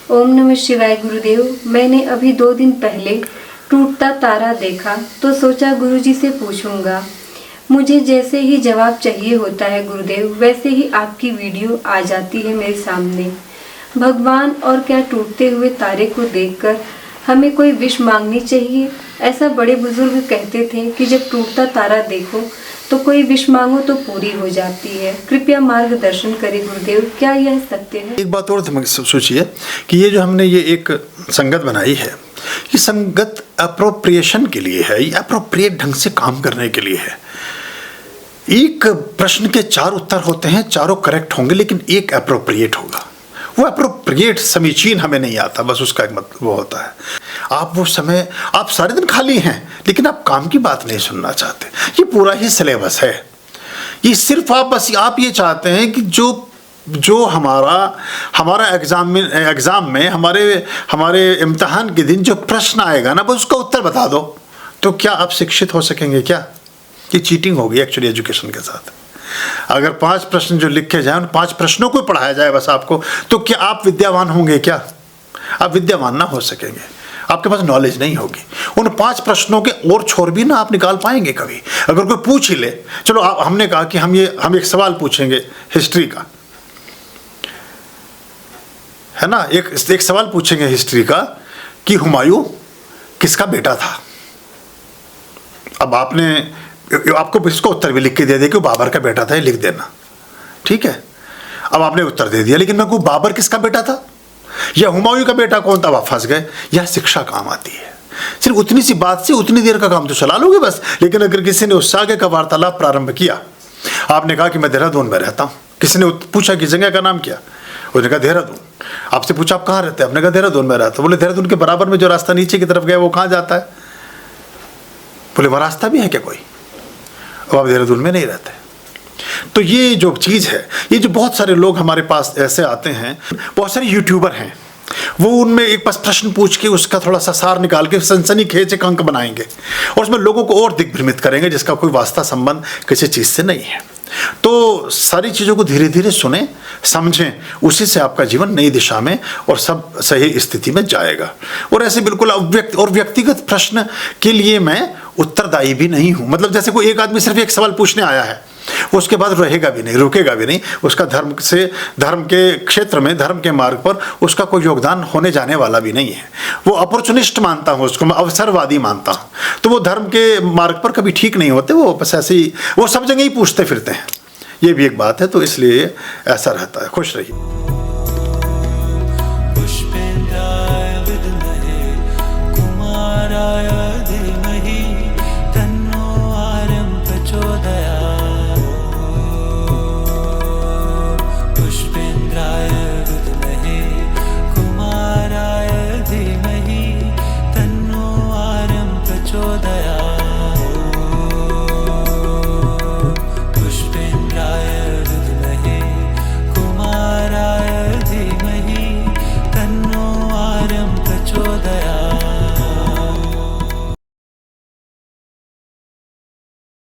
ओम नमः शिवाय गुरुदेव। मैंने अभी 2 दिन पहले टूटता तारा देखा तो सोचा गुरुजी से पूछूंगा। मुझे जैसे ही जवाब चाहिए होता है गुरुदेव, वैसे ही आपकी वीडियो आ जाती है मेरे सामने। भगवान और क्या टूटते हुए तारे को देखकर हमें कोई विश मांगनी चाहिए? ऐसा बड़े बुजुर्ग कहते थे कि जब टूटता तारा देखो तो कोई विश मांगो तो पूरी हो जाती है। कृपया मार्गदर्शन करें गुरुदेव, क्या यह सत्य है? एक बात और सोचिए कि ये जो हमने ये एक संगत बनाई है, ये संगत अप्रोप्रिएशन के लिए है, ये अप्रोप्रिएट ढंग से काम करने के लिए है। एक प्रश्न के 4 उत्तर होते हैं, चारों करेक्ट होंगे, लेकिन एक अप्रोप्रिएट होगा। वो अप्रोप्रिएट समीचीन हमें नहीं आता, बस उसका एक मतलब वो होता है। आप वो समय, आप सारे दिन खाली हैं लेकिन आप काम की बात नहीं सुनना चाहते। ये पूरा ही सिलेबस है। ये सिर्फ आप ये चाहते हैं कि जो हमारा एग्जाम में हमारे इम्तिहान के दिन जो प्रश्न आएगा ना, बस उसका उत्तर बता दो। तो क्या आप शिक्षित हो सकेंगे? क्या ये चीटिंग होगी एक्चुअली एजुकेशन के साथ। अगर 5 प्रश्न जो लिखे जाए, उन 5 प्रश्नों को पढ़ाया जाए बस आपको, तो क्या आप विद्यावान होंगे? क्या आप विद्यावान ना हो सकेंगे? आपके पास नॉलेज नहीं होगी। उन 5 प्रश्नों के और छोर भी ना आप निकाल पाएंगे कभी। अगर कोई पूछ ही ले, चलो हमने कहा कि हम एक सवाल पूछेंगे हिस्ट्री का, है ना, एक सवाल पूछेंगे हिस्ट्री का कि हुमायूं किसका बेटा था। अब आपको इसको उत्तर भी लिख के दे दे कि बाबर का बेटा था, ये लिख देना, ठीक है। अब आपने उत्तर दे दिया, लेकिन मैं कहूँ बाबर किसका बेटा था या हुमायूं का बेटा कौन था, आप फंस गए। यह शिक्षा काम आती है। सिर्फ उतनी सी बात से उतनी देर का काम तो चला लोगे बस। लेकिन अगर किसी ने उससे आगे का वार्तालाप प्रारंभ किया, आपने कहा कि मैं देहरादून में रहता हूँ, किसी ने पूछा कि जगह का नाम क्या, उसने कहा देहरादून। आपसे पूछा आप कहाँ रहते हैं, आपने कहा देहरादून में रहता। बोले देहरादून के बराबर में जो रास्ता नीचे की तरफ गया वो कहाँ जाता है? बोले वह रास्ता भी है क्या कोई? अब आप देहरादून में नहीं रहते। तो ये जो चीज़ है, ये जो बहुत सारे लोग हमारे पास ऐसे आते हैं, बहुत सारे यूट्यूबर हैं, वो उनमें एक पास प्रश्न पूछ के उसका थोड़ा सा सार निकाल के सनसनीखेज एक अंक बनाएंगे और उसमें लोगों को और दिग्भ्रमित करेंगे जिसका कोई वास्ता संबंध किसी चीज़ से नहीं है। तो सारी चीज़ों को धीरे धीरे सुने, समझें, उसी से आपका जीवन नई दिशा में और सब सही स्थिति में जाएगा। और ऐसे बिल्कुल व्यक्तिगत प्रश्न के लिए मैं उत्तरदायी भी नहीं हूँ। मतलब जैसे कोई एक आदमी सिर्फ एक सवाल पूछने आया है, उसके बाद रहेगा भी नहीं, रुकेगा भी नहीं, उसका धर्म के क्षेत्र में, धर्म के मार्ग पर उसका कोई योगदान होने जाने वाला भी नहीं है। वो अपॉर्चुनिस्ट मानता हूँ उसको, मैं अवसरवादी मानता हूँ। तो वो धर्म के मार्ग पर कभी ठीक नहीं होते, वो बस ऐसे ही वो सब जगह ही पूछते फिरते हैं। ये भी एक बात है। तो इसलिए ऐसा रहता है। खुश रहिए।